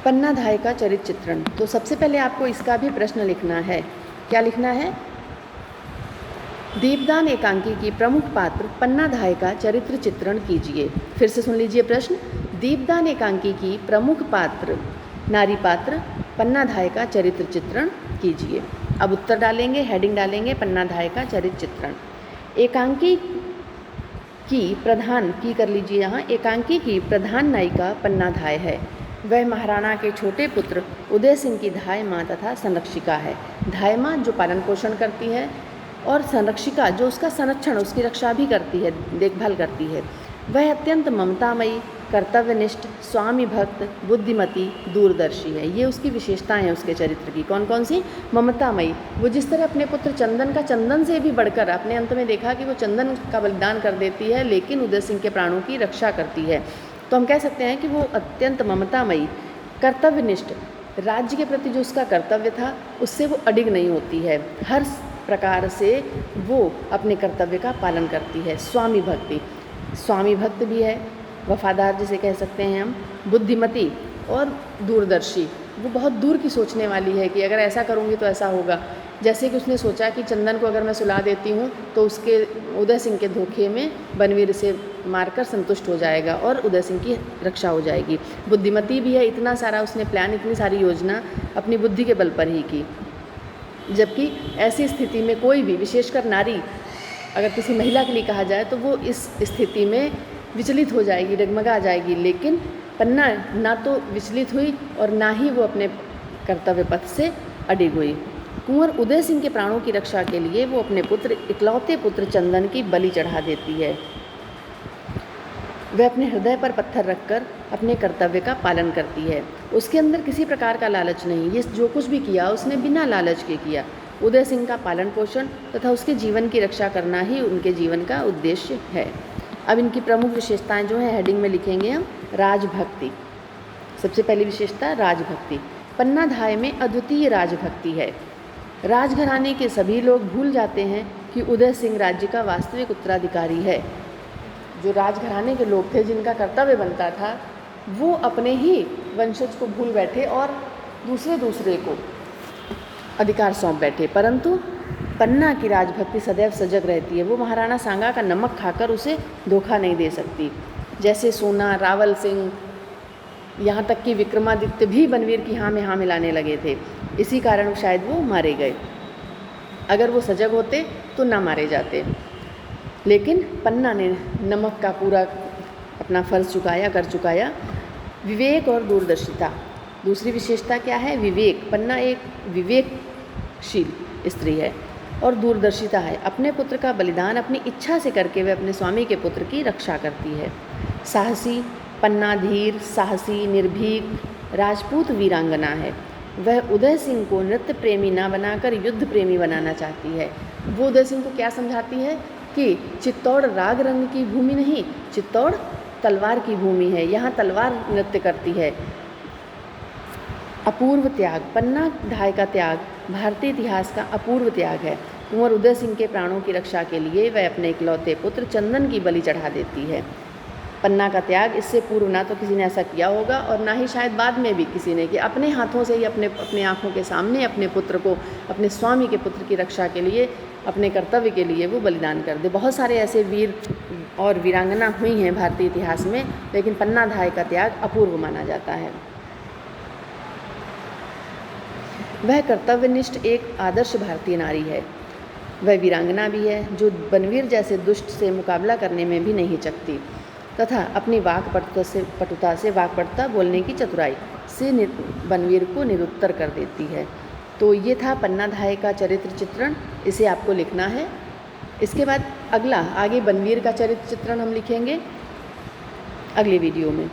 पन्नाधाय का चरित्र चित्रण। तो सबसे पहले आपको इसका भी प्रश्न लिखना है। क्या लिखना है? दीपदान एकांकी की प्रमुख पात्र पन्नाधाय का चरित्र चित्रण कीजिए। फिर से सुन लीजिए प्रश्न। दीपदान एकांकी की प्रमुख पात्र नारी पात्र पन्नाधाय का चरित्र चित्रण कीजिए। अब उत्तर डालेंगे, हेडिंग डालेंगे पन्नाधाय का चरित्र चित्रण। एकांकी की प्रधान की कर लीजिए यहाँ, एकांकी की प्रधान नायिका पन्नाधाय है। वह महाराणा के छोटे पुत्र उदय सिंह की धाय माँ तथा संरक्षिका है। धाय माँ जो पालन पोषण करती है और संरक्षिका जो उसका संरक्षण, उसकी रक्षा भी करती है, देखभाल करती है। वह अत्यंत ममतामयी, कर्तव्यनिष्ठ, स्वामी भक्त, बुद्धिमती, दूरदर्शी है। ये उसकी विशेषताएं हैं उसके चरित्र की। कौन कौन सी? ममतामयी, वो जिस तरह अपने पुत्र चंदन का, चंदन से भी बढ़कर आपने अंत में देखा कि वो चंदन का बलिदान कर देती है, लेकिन उदय सिंह के प्राणों की रक्षा करती है। तो हम कह सकते हैं कि वो अत्यंत ममतामयी, कर्तव्यनिष्ठ, राज्य के प्रति जो उसका कर्तव्य था उससे वो अडिग नहीं होती है। हर प्रकार से वो अपने कर्तव्य का पालन करती है। स्वामी भक्ति, स्वामी भक्त भी है, वफादार जिसे कह सकते हैं हम। बुद्धिमती और दूरदर्शी, वो बहुत दूर की सोचने वाली है कि अगर ऐसा करूँगी तो ऐसा होगा। जैसे कि उसने सोचा कि चंदन को अगर मैं सुला देती हूँ तो उसके उदय सिंह के धोखे में बनवीर से मारकर संतुष्ट हो जाएगा और उदय सिंह की रक्षा हो जाएगी। बुद्धिमती भी है, इतना सारा उसने प्लान, इतनी सारी योजना अपनी बुद्धि के बल पर ही की। जबकि ऐसी स्थिति में कोई भी, विशेषकर नारी, अगर किसी महिला के लिए कहा जाए तो वो इस स्थिति में विचलित हो जाएगी, डगमगा जाएगी। लेकिन पन्ना ना तो विचलित हुई और ना ही वो अपने कर्तव्य पथ से अडिग हुई। कुंवर उदय सिंह के प्राणों की रक्षा के लिए वो अपने पुत्र, इकलौते पुत्र चंदन की बलि चढ़ा देती है। वह अपने हृदय पर पत्थर रखकर अपने कर्तव्य का पालन करती है। उसके अंदर किसी प्रकार का लालच नहीं। ये जो कुछ भी किया उसने बिना लालच के किया। उदय सिंह का पालन पोषण तथा उसके जीवन की रक्षा करना ही उनके जीवन का उद्देश्य है। अब इनकी प्रमुख विशेषताएं जो हैं हेडिंग में लिखेंगे हम। राजभक्ति, सबसे पहली विशेषता राजभक्ति। पन्नाधाय में अद्वितीय राजभक्ति है। राजघराने के सभी लोग भूल जाते हैं कि उदय सिंह राज्य का वास्तविक उत्तराधिकारी है। जो राजघराने के लोग थे, जिनका कर्तव्य बनता था, वो अपने ही वंशज को भूल बैठे और दूसरे को अधिकार सौंप बैठे। परंतु पन्ना की राजभक्ति सदैव सजग रहती है। वो महाराणा सांगा का नमक खाकर उसे धोखा नहीं दे सकती। जैसे सोना, रावल सिंह, यहाँ तक कि विक्रमादित्य भी बनवीर की हाँ में हाँ मिलाने लगे थे। इसी कारण शायद वो मारे गए। अगर वो सजग होते तो ना मारे जाते। लेकिन पन्ना ने नमक का पूरा अपना फर्ज कर चुकाया। विवेक और दूरदर्शिता, दूसरी विशेषता क्या है? विवेक। पन्ना एक विवेकशील स्त्री है और दूरदर्शिता है। अपने पुत्र का बलिदान अपनी इच्छा से करके वह अपने स्वामी के पुत्र की रक्षा करती है। साहसी, पन्ना धीर, साहसी, निर्भीक राजपूत वीरांगना है। वह उदय सिंह को नृत्य प्रेमी ना बनाकर युद्ध प्रेमी बनाना चाहती है। वो उदय सिंह को क्या समझाती है कि चित्तौड़ राग रंग की भूमि नहीं, चित्तौड़ तलवार की भूमि है, यहाँ तलवार नृत्य करती है। अपूर्व त्याग, पन्नाधाय का त्याग भारतीय इतिहास का अपूर्व त्याग है। कुंवर उदय सिंह के प्राणों की रक्षा के लिए वह अपने इकलौते पुत्र चंदन की बलि चढ़ा देती है। पन्ना का त्याग, इससे पूर्व ना तो किसी ने ऐसा किया होगा और ना ही शायद बाद में भी किसी ने, कि अपने हाथों से ही अपने आँखों के सामने अपने पुत्र को, अपने स्वामी के पुत्र की रक्षा के लिए, अपने कर्तव्य के लिए वो बलिदान कर दे। बहुत सारे ऐसे वीर और वीरांगना हुई हैं भारतीय इतिहास में, लेकिन पन्नाधाय का त्याग अपूर्व माना जाता है। वह कर्तव्यनिष्ठ एक आदर्श भारतीय नारी है। वह वीरांगना भी है जो बनवीर जैसे दुष्ट से मुकाबला करने में भी नहीं चकती तथा अपनी पटुता से वाकपटुता बोलने की चतुराई से बनवीर को निरुत्तर कर देती है। तो ये था पन्नाधाय का चरित्र चित्रण, इसे आपको लिखना है। इसके बाद आगे बनवीर का चरित्र चित्रण हम लिखेंगे अगले वीडियो में।